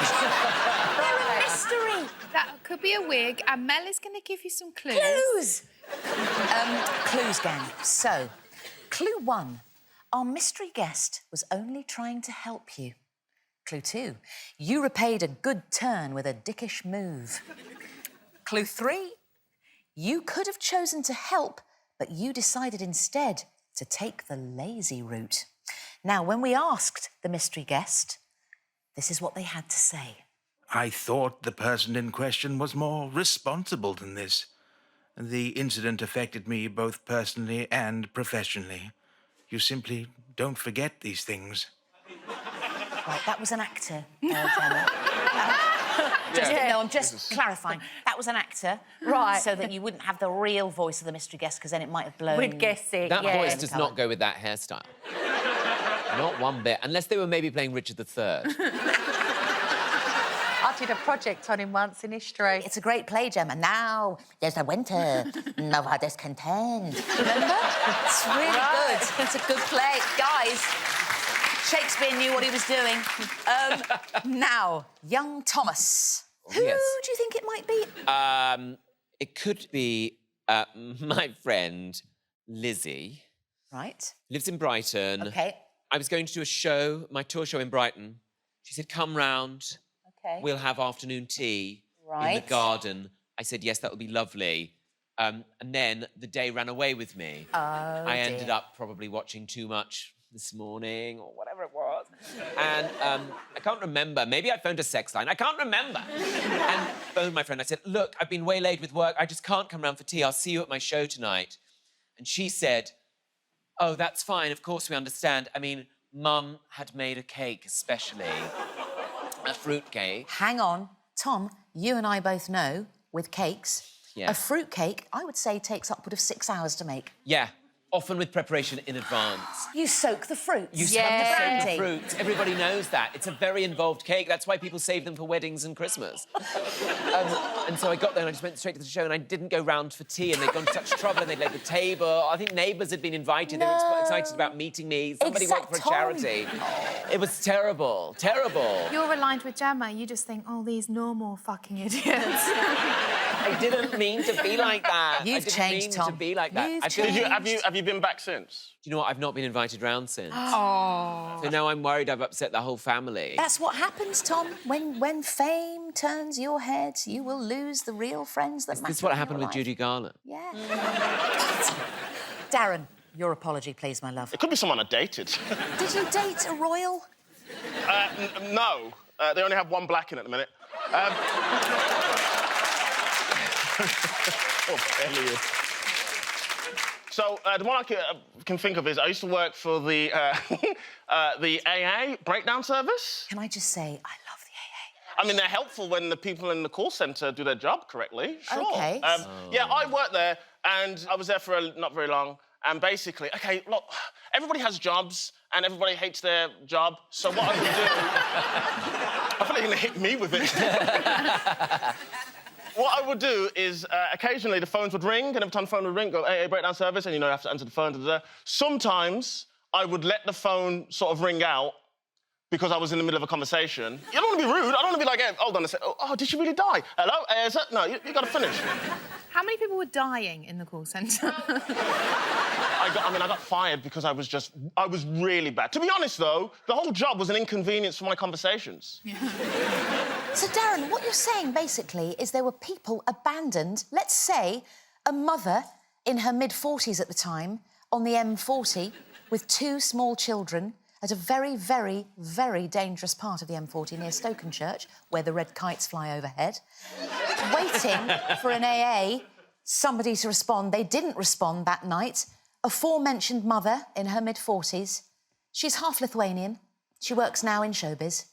They're a mystery. That could be a wig, and Mel is going to give you some clues. Clues! Clues, gang. So, clue 1. Our mystery guest was only trying to help you. Clue 2. You repaid a good turn with a dickish move. Clue 3. You could have chosen to help, but you decided instead to take the lazy route. Now, when we asked the mystery guest, this is what they had to say. I thought the person in question was more responsible than this. The incident affected me both personally and professionally. You simply don't forget these things. Right, that was an actor, Gemma. No, I'm just clarifying. That was an actor. Right. So that you wouldn't have the real voice of the mystery guest, because then it might have blown... We'd guess it, That yeah. voice does not go with that hairstyle. Not one bit. Unless they were maybe playing Richard III. I did a project on him once in history. It's a great play, Gemma. Now there's a winter of our discontent. Remember? It's really good. It's a good play. Guys, Shakespeare knew what he was doing. Now, young Thomas. Who do you think it might be? It could be my friend Lizzie. Right. Lives in Brighton. OK. I was going to do a show, my tour show in Brighton. She said, come round. OK. We'll have afternoon tea in the Right. garden. I said, yes, that would be lovely. And then the day ran away with me. Oh, I ended dear. up probably watching too much this morning or whatever it was. And I can't remember. Maybe I phoned a sex line. I can't remember. And phoned my friend. I said, look, I've been waylaid with work. I just can't come round for tea. I'll see you at my show tonight. And she said, oh, that's fine. Of course we understand. I mean, Mum had made a cake especially. A fruit cake. Hang on. Tom, you and I both know, with cakes, Yeah. a fruit cake, I would say, takes upward of 6 hours to make. Yeah, often with preparation in advance. You soak the fruits. You have to soak the fruits. Everybody knows that. It's a very involved cake. That's why people save them for weddings and Christmas. And so I got there and I just went straight to the show and I didn't go round for tea and they'd gone to such trouble and they'd laid the table. I think neighbours had been invited. They were excited about meeting me. Somebody worked for a charity. It was terrible, terrible. You're aligned with Gemma. You just think, oh, these normal fucking idiots. I didn't mean to be like that. You've changed, Tom. To be like that. You've I feel- changed. Have you been back since? Do you know what? I've not been invited round since. Oh. So now I'm worried I've upset the whole family. That's what happens, Tom. When fame turns your head, you will lose the real friends that matter. This is what in happened your with life. Judy Garland. Yeah. Darren, your apology, please, my love. It could be someone I dated. Did you date a royal? No. They only have one black in at the minute. Elliot. So the one I can think of is I used to work for the AA breakdown service. Can I just say, I love the I mean, they're helpful when the people in the call centre do their job correctly. Sure. OK. Yeah, I worked there, and I was there for not very long. And basically, OK, look, everybody has jobs, and everybody hates their job. So what I would do... I feel like you're going to hit me with it. What I would do is, occasionally the phones would ring, and every time the phone would ring, go, AA breakdown service, and you know, you have to answer the phone. Da, da, da. Sometimes I would let the phone sort of ring out because I was in the middle of a conversation. You don't want to be rude. I don't want to be like, hey, hold on a sec. Oh, did she really die? Hello? No, you got to finish. How many people were dying in the call centre? I got fired because I was really bad. To be honest, though, the whole job was an inconvenience for my conversations. So, Darren, what you're saying, basically, is there were people abandoned, let's say, a mother in her mid-40s at the time, on the M40, with 2 small children, at a very, very, very dangerous part of the M40 near Stokenchurch, where the red kites fly overhead, waiting for an AA, somebody to respond. They didn't respond that night. Aforementioned mother in her mid-40s. She's half Lithuanian. She works now in showbiz.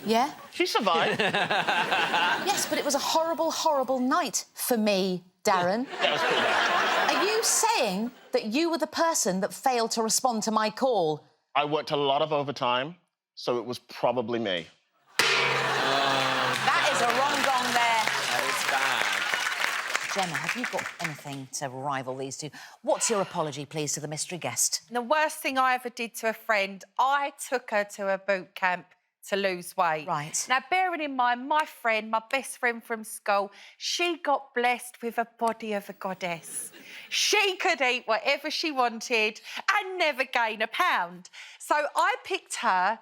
Yeah? She survived. Yes, but it was a horrible, horrible night for me, Darren. That was pretty bad. Are you saying that you were the person that failed to respond to my call? I worked a lot of overtime, so it was probably me. That is a Gemma, have you got anything to rival these two? What's your apology, please, to the mystery guest? The worst thing I ever did to a friend, I took her to a boot camp to lose weight. Right. Now, bearing in mind, my friend, my best friend from school, she got blessed with a body of a goddess. She could eat whatever she wanted and never gain a pound. So I picked her,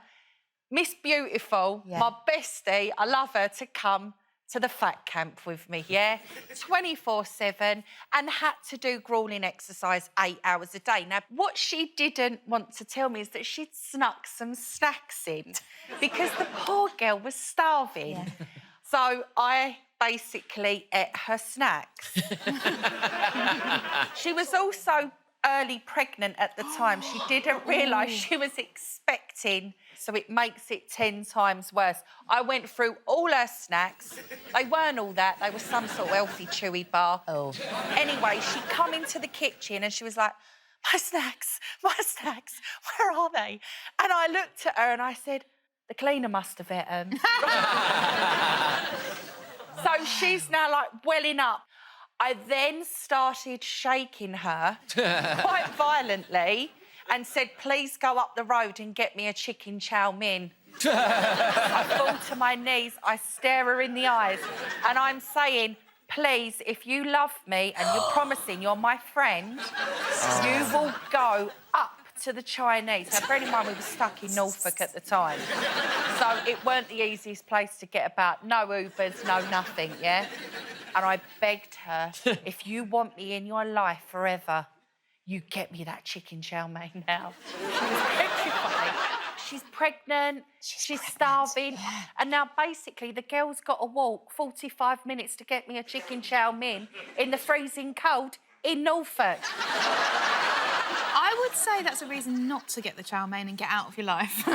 Miss Beautiful, my bestie, I love her, to come to the fat camp with me, yeah? 24/7, and had to do gruelling exercise 8 hours a day. Now, what she didn't want to tell me is that she'd snuck some snacks in because the poor girl was starving. Yeah. So I basically ate her snacks. She was also early pregnant at the time. She didn't realise she was expecting, so it makes it 10 times worse. I went through all her snacks. They weren't all that. They were some sort of healthy, chewy bar. Oh. Anyway, she come into the kitchen and she was like, my snacks, where are they? And I looked at her and I said, the cleaner must have eaten. So she's now, like, welling up. I then started shaking her quite violently and said, please go up the road and get me a chicken chow mein. I fall to my knees, I stare her in the eyes, and I'm saying, please, if you love me and you're promising you're my friend, you will go up to the Chinese. Now, bearing in mind, we were stuck in Norfolk at the time, so it weren't the easiest place to get about. No Ubers, no nothing, yeah? And I begged her, if you want me in your life forever, you get me that chicken chow mein now. She was petrified. She's pregnant, she's starving, yeah. And now basically the girl's got to walk 45 minutes to get me a chicken chow mein in the freezing cold in Norfolk. I would say that's a reason not to get the chow mein and get out of your life.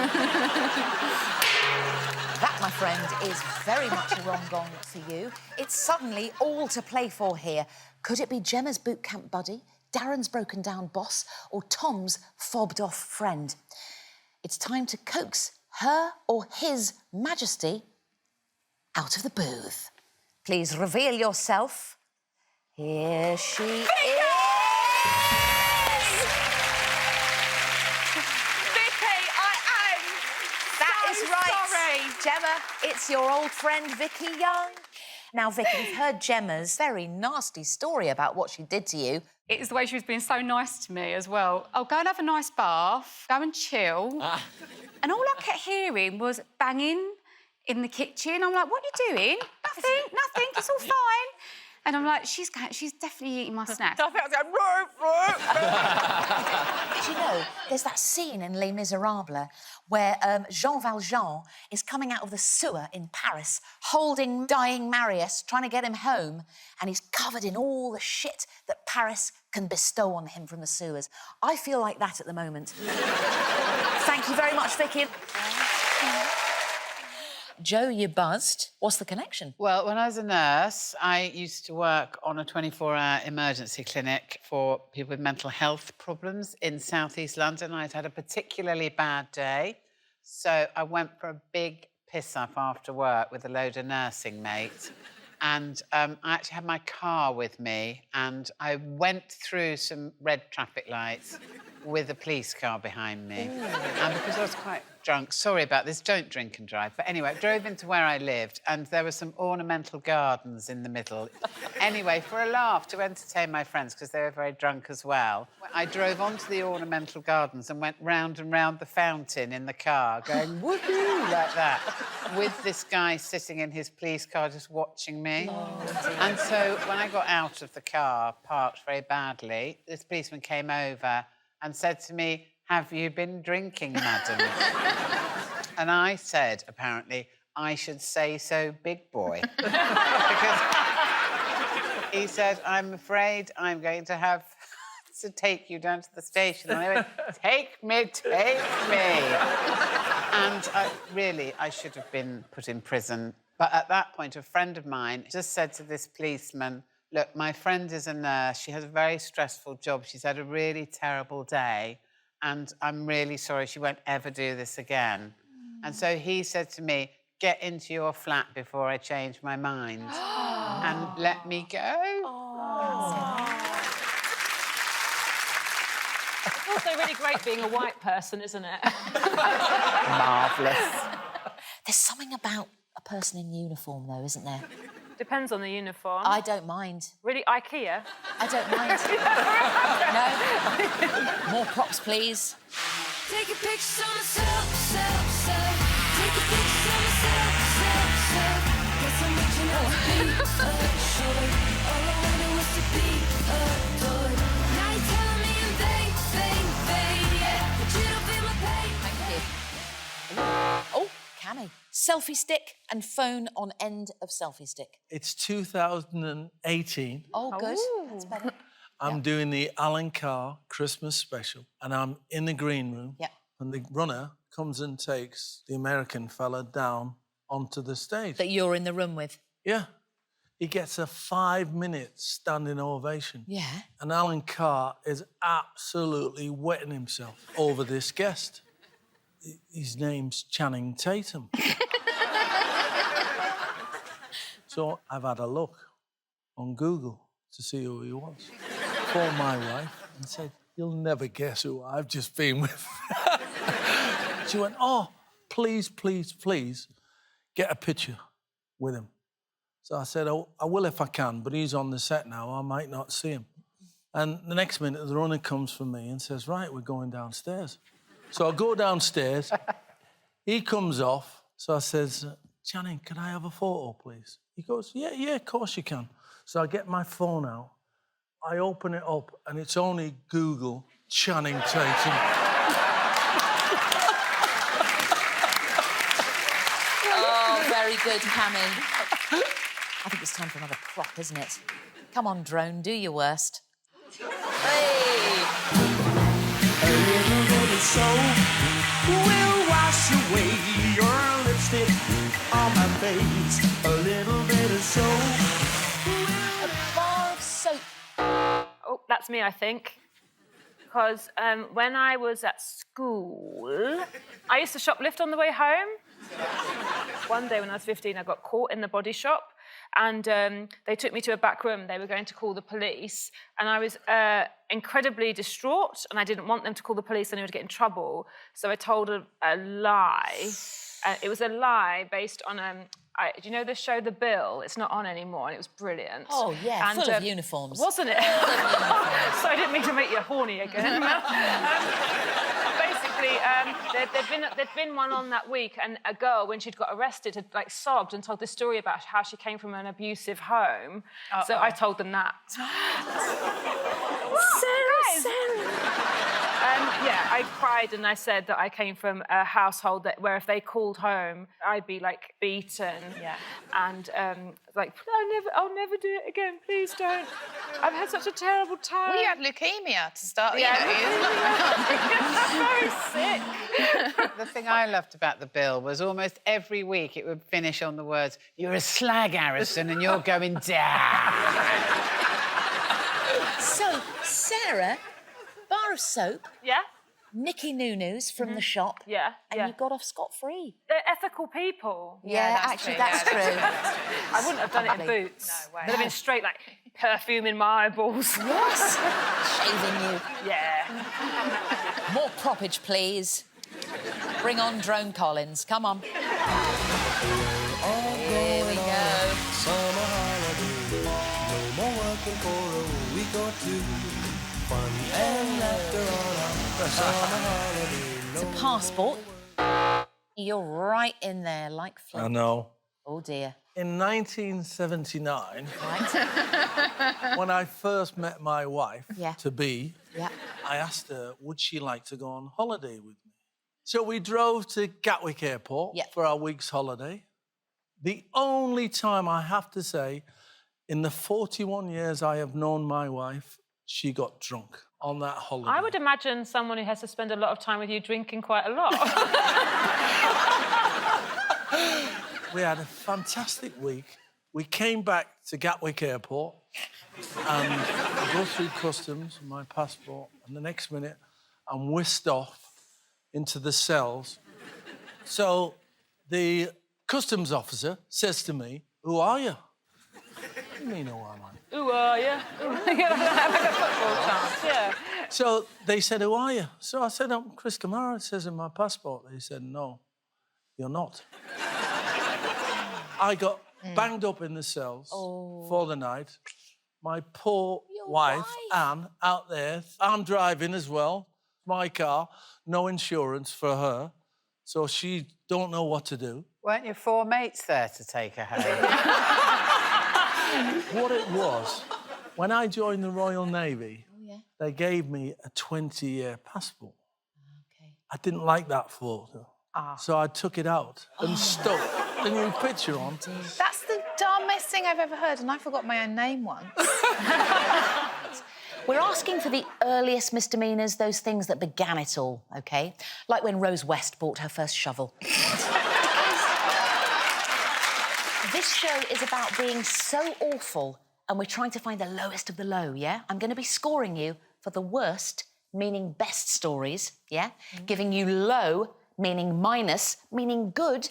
That, my friend, is very much a wrong gong for you. It's suddenly all to play for here. Could it be Gemma's boot camp buddy, Darren's broken-down boss, or Tom's fobbed-off friend? It's time to coax her or his majesty out of the booth. Please reveal yourself. Here she is! Right, Gemma, it's your old friend Vicky Young. Now, Vicky, we've heard Gemma's very nasty story about what she did to you. It was the way she was being so nice to me as well. I'll go and have a nice bath, go and chill. And all I kept hearing was banging in the kitchen. I'm like, what are you doing? Nothing, it's all fine. And I'm like, she's definitely eating my snacks. I think I was going, Did you know, there's that scene in Les Miserables where Jean Valjean is coming out of the sewer in Paris, holding dying Marius, trying to get him home, and he's covered in all the shit that Paris can bestow on him from the sewers. I feel like that at the moment. Thank you very much, Vicky. Joe, you buzzed. What's the connection? Well, when I was a nurse, I used to work on a 24-hour emergency clinic for people with mental health problems in South East London. I'd had a particularly bad day, so I went for a big piss-up after work with a load of nursing mates. And I actually had my car with me, and I went through some red traffic lights with a police car behind me. Ooh. And because I was quite drunk, sorry about this, don't drink and drive. But anyway, I drove into where I lived, and there were some ornamental gardens in the middle. Anyway, for a laugh, to entertain my friends, because they were very drunk as well, I drove onto the ornamental gardens and went round and round the fountain in the car, going woohoo, like that, with this guy sitting in his police car just watching me. Oh, and so when I got out of the car, parked very badly, this policeman came over and said to me, have you been drinking, madam? And I said, apparently, I should say so, big boy. Because he said, I'm afraid I'm going to have to take you down to the station. And I went, take me. And I should have been put in prison. But at that point, a friend of mine just said to this policeman, look, my friend is a nurse. She has a very stressful job. She's had a really terrible day. And I'm really sorry, she won't ever do this again. And so he said to me, get into your flat before I change my mind and let me go. It's also really great being a white person, isn't it? Marvellous. There's something about a person in uniform, though, isn't there? Depends on the uniform. I don't mind. Really, IKEA? I don't mind. No. More props, please. Take a picture on myself, Take a picture on myself, Guess I'm reaching out to be assured. All I wanted was to be adored. Now you tell me in vain, yeah. But you don't feel my pain. Thank you. Oh, Cammy. Selfie stick and phone on end of selfie stick. It's 2018. Oh, good. That's better. I'm doing the Alan Carr Christmas special, and I'm in the green room. Yeah. And the runner comes and takes the American fella down onto the stage. That you're in the room with. Yeah. He gets a 5-minute standing ovation. Yeah. And Alan Carr is absolutely wetting himself over this guest. His name's Channing Tatum. So I've had a look on Google to see who he was. Called my wife and said, "You'll never guess who I've just been with." She went, "Oh, please, please, please, get a picture with him." So I said, "Oh, I will if I can, but he's on the set now. I might not see him." And the next minute, the runner comes for me and says, "Right, we're going downstairs." So I go downstairs. He comes off. So I says, "Channing, can I have a photo, please?" He goes, yeah, of course you can." So I get my phone out. I open it up, and it's only Google Channing Tatum. Oh, very good, Cammy. I think it's time for another prop, isn't it? Come on, drone, do your worst. Hey! A little bit of soap will wash away your lipstick on my face. A little bit of soap. A bar of soap. Oh, that's me, I think. Because when I was at school, I used to shoplift on the way home. One day when I was 15, I got caught in the body shop, and they took me to a back room. They were going to call the police, and I was incredibly distraught, and I didn't want them to call the police and I would get in trouble. So I told a lie. It was a lie based on... do you know the show The Bill? It's not on anymore, and it was brilliant. Oh, yeah, full of uniforms. Wasn't it? So I didn't mean to make you horny again. Basically, there'd been one on that week, and a girl, when she'd got arrested, had like sobbed and told this story about how she came from an abusive home. So I told them that. Yeah, I cried and I said that I came from a household where if they called home, I'd be like beaten. Yeah. And like, I'll never do it again. Please don't. I've had such a terrible time. Well, you had leukemia to start. Yeah, Very sick. The thing I loved about The Bill was almost every week it would finish on the words, "You're a slag, Harrison, and you're going down." So, Sarah, bar of soap. Yeah. Nicky Noo-Noos from the shop. Yeah. And you got off scot-free. They're ethical people. Yeah, actually, that's true. I wouldn't have done it in boots. No way. They'd have been straight, like, perfume in my eyeballs. Yes. Shaving you. Yeah. More proppage, please. Bring on Drone Collins. Come on. Here we go. Summer holiday. No more working for a week or two. Fun and laughter on our summer holiday. It's a passport. You're right in there, like Flint. I know. Oh, dear. In 1979, when I first met my wife, to-be, I asked her, would she like to go on holiday with me? So we drove to Gatwick Airport for our week's holiday. The only time, I have to say, in the 41 years I have known my wife, she got drunk on that holiday. I would imagine someone who has to spend a lot of time with you drinking quite a lot. We had a fantastic week. We came back to Gatwick Airport and I go through customs with my passport, and the next minute I'm whisked off into the cells. So the customs officer says to me, "Who are you?" What do you mean, who am I? Who are you? Like a football chant, yeah. So they said, who are you? So I said, I'm Chris Kamara. It says in my passport. They said, no, you're not. I got banged up in the cells for the night. My poor wife, Anne, out there. I'm driving as well. My car, no insurance for her. So she don't know what to do. Weren't your 4 mates there to take her home? What it was, when I joined the Royal Navy, they gave me a 20-year passport. I didn't like that photo. So I took it out and stuck the new picture on. That's the dumbest thing I've ever heard, and I forgot my own name once. We're asking for the earliest misdemeanours, those things that began it all, OK? Like when Rose West bought her first shovel. This show is about being so awful, and we're trying to find the lowest of the low, yeah? I'm going to be scoring you for the worst, meaning best stories, yeah? Giving you low, meaning minus, meaning good,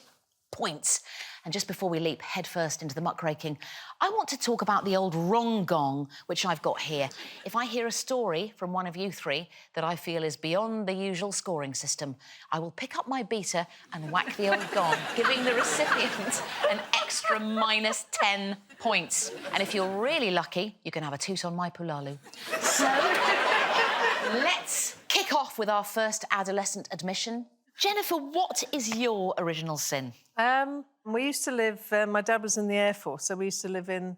points. And just before we leap headfirst into the muckraking, I want to talk about the old wrong gong, which I've got here. If I hear a story from one of you three that I feel is beyond the usual scoring system, I will pick up my beater and whack the old gong, giving the recipient an extra minus 10 points. And if you're really lucky, you can have a toot on my pulalu. So, let's kick off with our first adolescent admission. Jennifer, what is your original sin? We used to live, my dad was in the Air Force, so we used to live in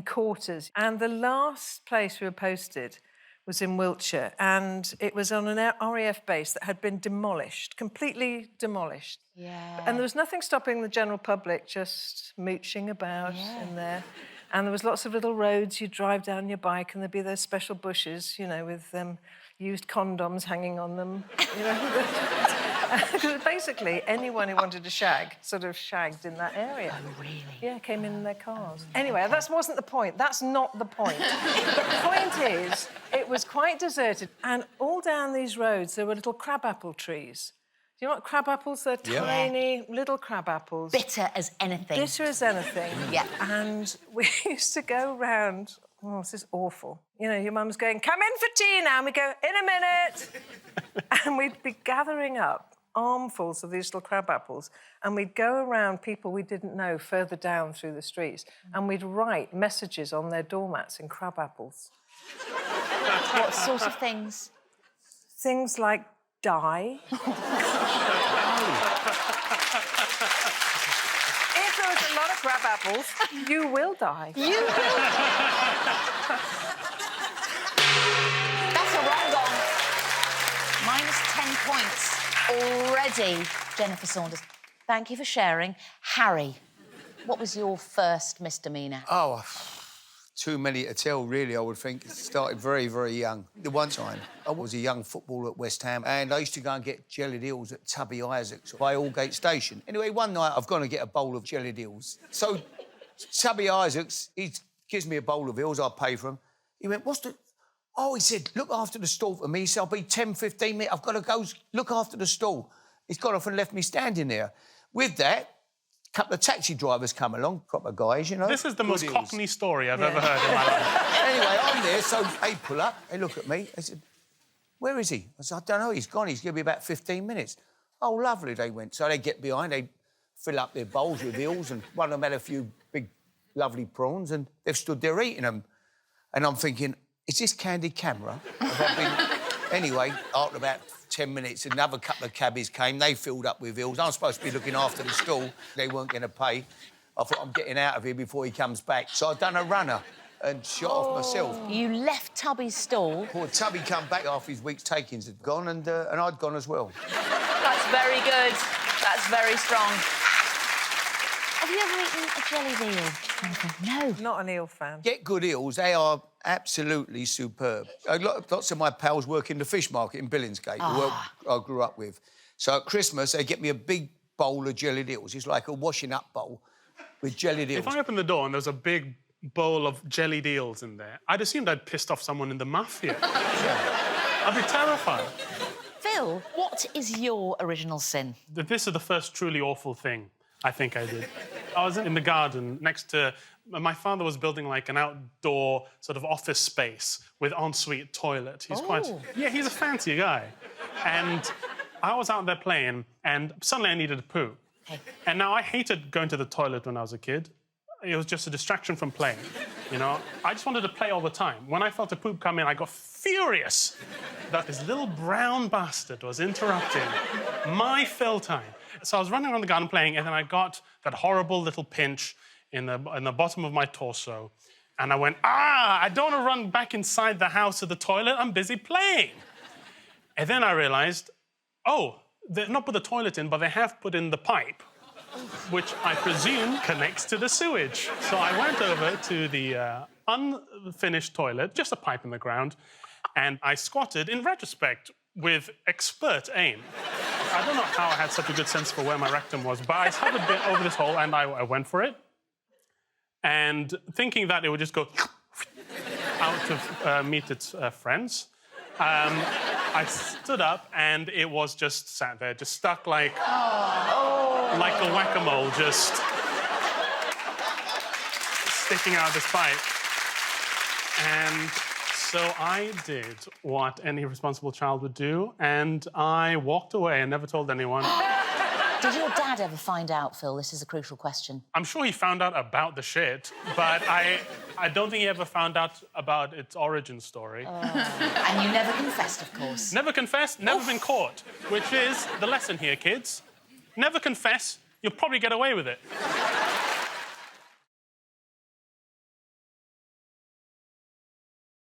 quarters. And the last place we were posted was in Wiltshire, and it was on an RAF base that had been demolished, completely demolished. Yeah. And there was nothing stopping the general public just mooching about in there. And there was lots of little roads you'd drive down your bike, and there'd be those special bushes, you know, with used condoms hanging on them, you know. Because basically, anyone who wanted to shag sort of shagged in that area. Oh, really? Yeah, came in their cars. Anyway, that wasn't the point. That's not the point. The point is, it was quite deserted, and all down these roads, there were little crabapple trees. Do you know what crabapple? They're tiny little crabapple. Bitter as anything. Bitter as anything. Yeah. And we used to go round... Oh, this is awful. You know, your mum's going, come in for tea now, and we go, in a minute. And we'd be gathering up armfuls of these little crab apples, and we'd go around people we didn't know further down through the streets, and we'd write messages on their doormats in crab apples. What sort of things? Things like die. If there was a lot of crab apples, you will die. You will die. That's a wrong gong. Minus 10 points already, Jennifer Saunders. Thank you for sharing. Harry, what was your first misdemeanour? Oh, too many to tell, really, I would think. It started very, very young. The one time, I was a young footballer at West Ham, and I used to go and get jellied eels at Tubby Isaac's by Aldgate Station. Anyway, one night, I've gone to get a bowl of jellied eels. So, Tubby Isaac's, he gives me a bowl of eels, I pay for them. He went, what's the... Oh, he said, look after the stall for me. He said, I'll be 10, 15 minutes. I've got to go look after the stall. He's gone off and left me standing there. With that, a couple of taxi drivers come along, proper guys, you know. This is the most eels. Cockney story I've ever heard in my life. Anyway, I'm there, so they pull up, they look at me. They said, where is he? I said, I don't know, he's gone. He's going to be about 15 minutes. Oh, lovely, they went. So they get behind, they fill up their bowls with eels, and one of them had a few big, lovely prawns, and they've stood there eating them. And I'm thinking, is this candid camera? Anyway, after about 10 minutes, another couple of cabbies came. They filled up with eels. I'm supposed to be looking after the stall. They weren't going to pay. I thought, I'm getting out of here before he comes back. So I'd done a runner and shot off myself. You left Tubby's stall? Poor Tubby come back after his week's takings had gone, and I'd gone as well. That's very good. That's very strong. Have you ever eaten a jellied eel? No. Not an eel fan. Get good eels, they are absolutely superb. Lots of my pals work in the fish market in Billingsgate, who I grew up with. So at Christmas, they get me a big bowl of jellied eels. It's like a washing-up bowl with jellied eels. If I opened the door and there's a big bowl of jellied eels in there, I'd assumed I'd pissed off someone in the mafia. I'd be terrified. Phil, what is your original sin? This is the first truly awful thing. I think I did. I was in the garden next to... My father was building, like, an outdoor sort of office space with ensuite toilet. He's quite... Yeah, he's a fancy guy. And I was out there playing, and suddenly I needed to poo. Hey. And now I hated going to the toilet when I was a kid. It was just a distraction from playing, you know? I just wanted to play all the time. When I felt a poop come in, I got furious that this little brown bastard was interrupting my fill time. So I was running around the garden playing, and then I got that horrible little pinch in the bottom of my torso. And I went, I don't want to run back inside the house to the toilet. I'm busy playing. And then I realized, oh, they've not put the toilet in, but they have put in the pipe, which I presume connects to the sewage. So I went over to the unfinished toilet, just a pipe in the ground, and I squatted, in retrospect, with expert aim. I don't know how I had such a good sense for where my rectum was, but I hovered a bit over this hole, and I went for it. And thinking that it would just go out to meet its friends, I stood up, and it was just sat there, just stuck like a whack-a-mole, just sticking out of this pipe. And so I did what any responsible child would do, and I walked away and never told anyone. Did your dad ever find out, Phil? This is a crucial question. I'm sure he found out about the shit, but I don't think he ever found out about its origin story. And you never confessed, of course. Never confessed, never been caught, which is the lesson here, kids. Never confess, you'll probably get away with it.